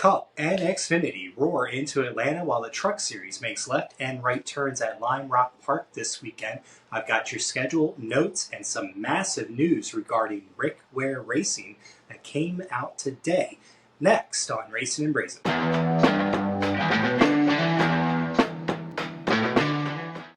Cup and Xfinity roar into Atlanta while the Truck Series makes left and right turns at Lime Rock Park this weekend. I've got your schedule, notes, and some massive news regarding Rick Ware Racing that came out today. Next on Racin-n-Braisin.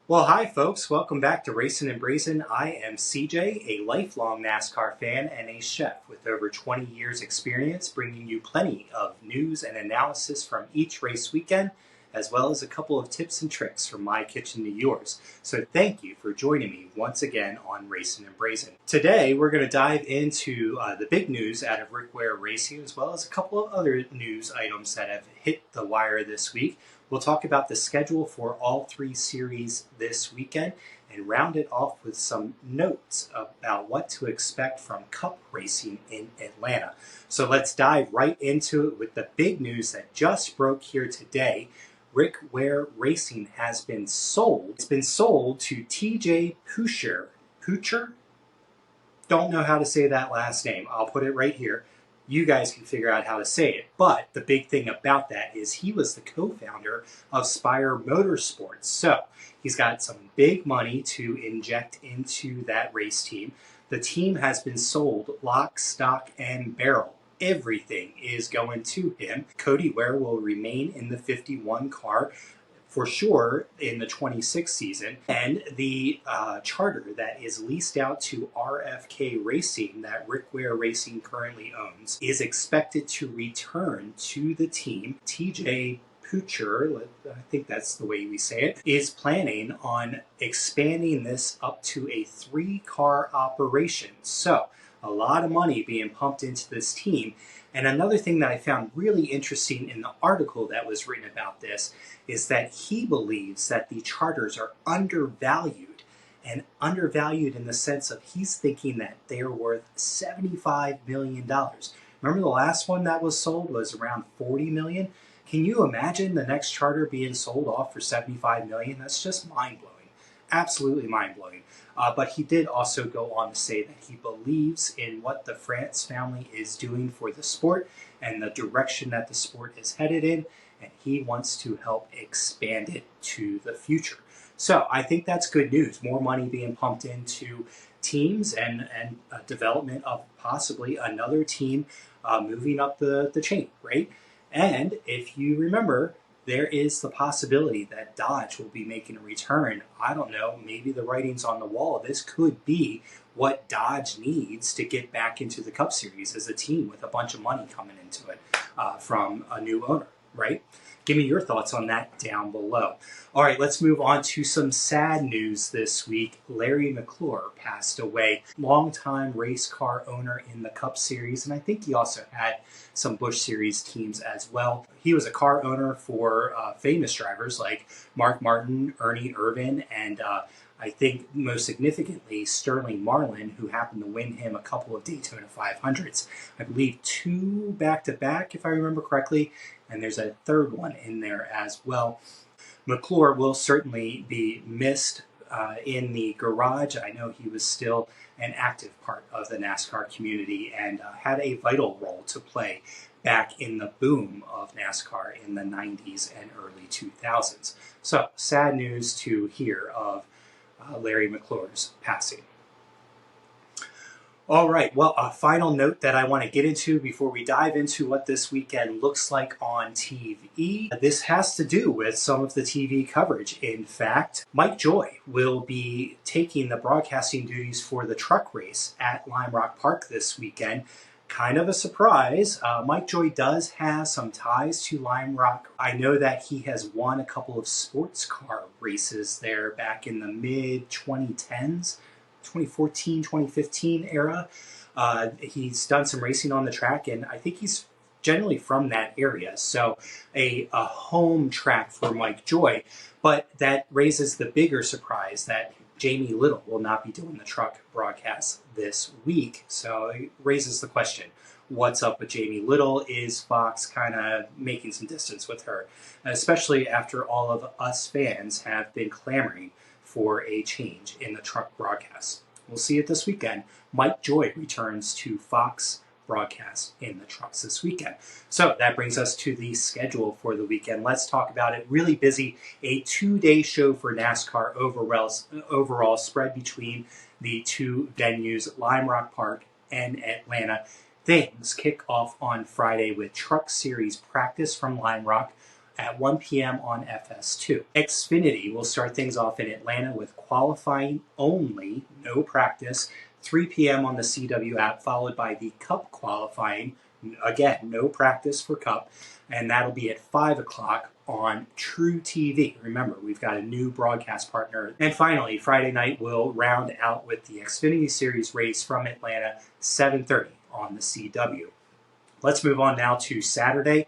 Well, hi folks, welcome back to Racin-n-Braisin. I am CJ, a lifelong NASCAR fan and a chef with over 20 years experience, bringing you plenty of news and analysis from each race weekend, as well as a couple of tips and tricks from my kitchen to yours. So thank you for joining me once again on Racin-n-Braisin. Today we're going to dive into the big news out of Rick Ware Racing, as well as a couple of other news items that have hit the wire this week. We'll talk about the schedule for all three series this weekend and round it off with some notes about what to expect from Cup racing in Atlanta. So let's dive right into it with the big news that just broke here today. Rick Ware Racing has been sold. It's been sold to TJ Puchyr. Puchyr? Don't know how to say that last name. I'll put it right here. You guys can figure out how to say it. But the big thing about that is he was the co-founder of Spire Motorsports. So he's got some big money to inject into that race team. The team has been sold lock, stock, and barrel. Everything is going to him. Cody Ware will remain in the 51 car for sure in the 26th season, and the charter that is leased out to RFK Racing that Rick Ware Racing currently owns is expected to return to the team. TJ Puchyr, I think that's the way we say it, is planning on expanding this up to a 3-car operation. So a lot of money being pumped into this team. And another thing that I found really interesting in the article that was written about this is that he believes that the charters are undervalued, and undervalued in the sense of he's thinking that they're worth $75 million. Remember the last one that was sold was around $40 million? Can you imagine the next charter being sold off for $75 million? That's just mind-blowing. Absolutely mind-blowing. But he did also go on to say that he believes in what the France family is doing for the sport and the direction that the sport is headed in, and he wants to help expand it to the future. So I think that's good news. More money being pumped into teams and development of possibly another team moving up the chain, right? And if you remember, there is the possibility that Dodge will be making a return. I don't know, maybe the writing's on the wall. This could be what Dodge needs to get back into the Cup Series as a team with a bunch of money coming into it from a new owner, right? Give me your thoughts on that down below. All right, let's move on to some sad news this week. Larry McClure passed away, longtime race car owner in the Cup Series, and I think he also had some Busch Series teams as well. He was a car owner for famous drivers like Mark Martin, Ernie Irvan, and I think most significantly Sterling Marlin, who happened to win him a couple of Daytona 500s. I believe 2 back-to-back, if I remember correctly, and there's a third one in there as well. McClure will certainly be missed in the garage. I know he was still an active part of the NASCAR community and had a vital role to play back in the boom of NASCAR in the 90s and early 2000s. So, sad news to hear of Larry McClure's passing. All right, well, a final note that I want to get into before we dive into what this weekend looks like on TV. This has to do with some of the TV coverage. In fact, Mike Joy will be taking the broadcasting duties for the truck race at Lime Rock Park this weekend. Kind of a surprise. Mike Joy does have some ties to Lime Rock. I know that he has won a couple of sports car races there back in the mid-2010s. 2014, 2015 era. He's done some racing on the track, and I think he's generally from that area. So a home track for Mike Joy. But that raises the bigger surprise that Jamie Little will not be doing the truck broadcast this week. So it raises the question, what's up with Jamie Little? Is Fox kind of making some distance with her? Especially after all of us fans have been clamoring for a change in the truck broadcast. We'll see it this weekend. Mike Joy returns to Fox broadcast in the trucks this weekend. So that brings us to the schedule for the weekend. Let's talk about it. Really busy. A 2-day show for NASCAR overall spread between the two venues, Lime Rock Park and Atlanta. Things kick off on Friday with Truck Series practice from Lime Rock at 1 p.m. on FS2. Xfinity will start things off in Atlanta with qualifying only, no practice, 3 p.m. on the CW app, followed by the Cup qualifying, again, no practice for Cup, and that'll be at 5 o'clock on True TV. Remember, we've got a new broadcast partner. And finally, Friday night will round out with the Xfinity Series race from Atlanta, 7:30 on the CW. Let's move on now to Saturday.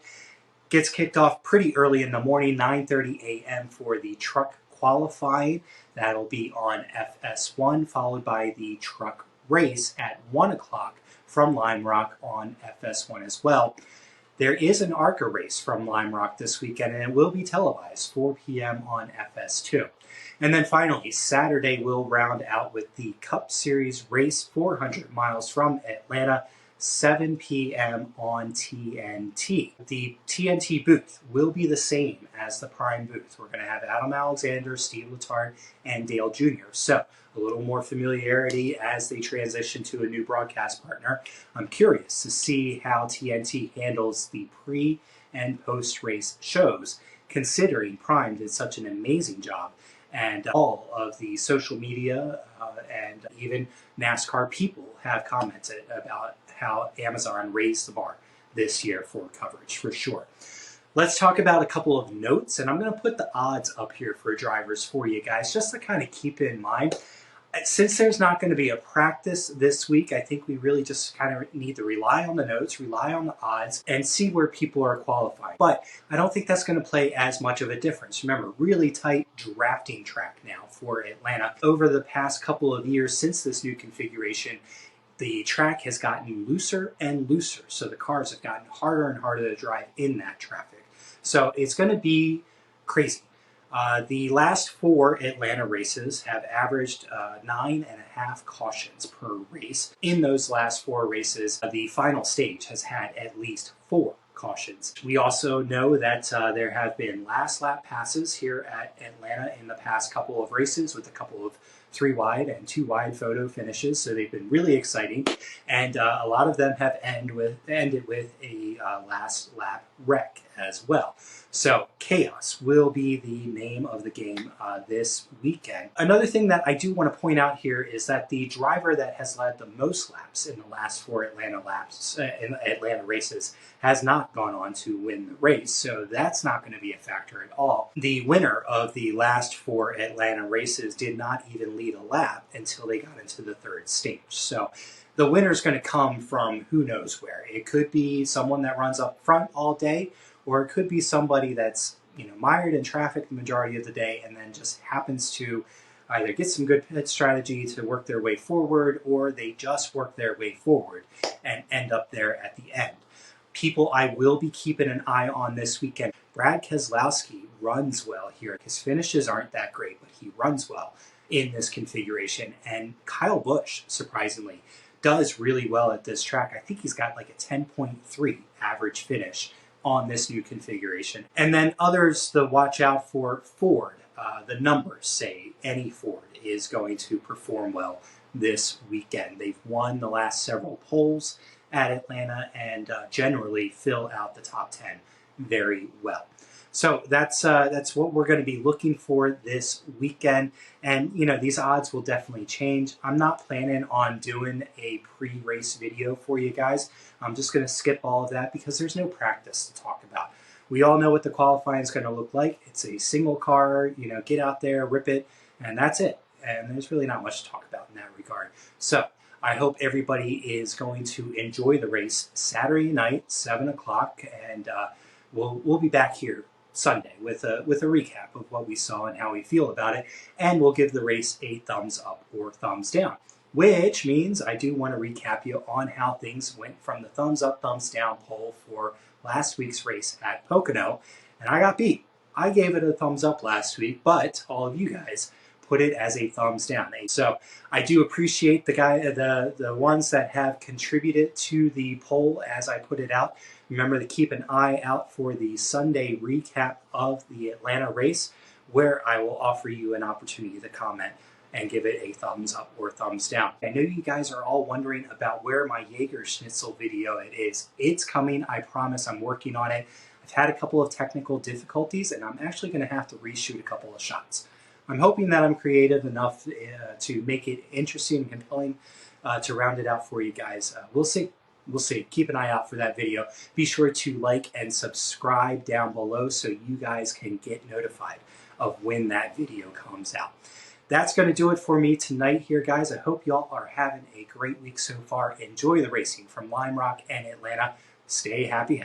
Gets kicked off pretty early in the morning, 9:30 a.m. for the truck qualifying. That'll be on FS1, followed by the truck race at 1 o'clock from Lime Rock on FS1 as well. There is an ARCA race from Lime Rock this weekend, and it will be televised 4 p.m. on FS2. And then finally, Saturday will round out with the Cup Series race 400 miles from Atlanta, 7 p.m. on TNT. The TNT booth will be the same as the Prime booth. We're going to have Adam Alexander, Steve Letarte, and Dale Jr. So a little more familiarity as they transition to a new broadcast partner. I'm curious to see how TNT handles the pre- and post-race shows, considering Prime did such an amazing job. And all of the social media and even NASCAR people have commented about how Amazon raised the bar this year for coverage, for sure. Let's talk about a couple of notes, and I'm going to put the odds up here for drivers for you guys, just to kind of keep in mind. Since there's not going to be a practice this week, I think we really just kind of need to rely on the notes, rely on the odds, and see where people are qualifying. But I don't think that's going to play as much of a difference. Remember, really tight drafting track now for Atlanta. Over the past couple of years since this new configuration, the track has gotten looser and looser, so the cars have gotten harder and harder to drive in that traffic. So it's going to be crazy. The last 4 Atlanta races have averaged 9.5 cautions per race. In those last 4 races, the final stage has had at least 4 cautions. We also know that there have been last lap passes here at Atlanta in the past couple of races, with a couple of 3-wide and 2-wide photo finishes, so they've been really exciting, and a lot of them have ended with a last lap wreck as well. So chaos will be the name of the game this weekend. Another thing that I do want to point out here is that the driver that has led the most laps in the last 4 Atlanta races has not gone on to win the race, so that's not going to be a factor at all. The winner of the last 4 Atlanta races did not even lead a lap until they got into the 3rd stage. So the winner's going to come from who knows where. It could be someone that runs up front all day, or it could be somebody that's mired in traffic the majority of the day and then just happens to either get some good pit strategy to work their way forward, or they just work their way forward and end up there at the end. People I will be keeping an eye on this weekend. Brad Keselowski runs well here. His finishes aren't that great, but he runs well in this configuration. And Kyle Busch, surprisingly, does really well at this track. I think he's got like a 10.3 average finish on this new configuration. And then others to watch out for: Ford. The numbers say any Ford is going to perform well this weekend. They've won the last several polls at Atlanta and generally fill out the top 10 very well. So that's what we're going to be looking for this weekend. And, these odds will definitely change. I'm not planning on doing a pre-race video for you guys. I'm just going to skip all of that because there's no practice to talk about. We all know what the qualifying is going to look like. It's a single car, get out there, rip it, and that's it. And there's really not much to talk about in that regard. So I hope everybody is going to enjoy the race Saturday night, 7 o'clock, and we'll be back here Sunday with a recap of what we saw and how we feel about it, and we'll give the race a thumbs up or thumbs down, which means I do want to recap you on how things went from the thumbs up, thumbs down poll for last week's race at Pocono, and I got beat. I gave it a thumbs up last week, but all of you guys put it as a thumbs down. So I do appreciate the ones that have contributed to the poll as I put it out. Remember to keep an eye out for the Sunday recap of the Atlanta race, where I will offer you an opportunity to comment and give it a thumbs up or thumbs down. I know you guys are all wondering about where my Jaeger Schnitzel video is. It's coming, I promise. I'm working on it. I've had a couple of technical difficulties, and I'm actually going to have to reshoot a couple of shots. I'm hoping that I'm creative enough to make it interesting and compelling to round it out for you guys. We'll see. We'll see. Keep an eye out for that video. Be sure to like and subscribe down below so you guys can get notified of when that video comes out. That's going to do it for me tonight here, guys. I hope y'all are having a great week so far. Enjoy the racing from Lime Rock and Atlanta. Stay happy.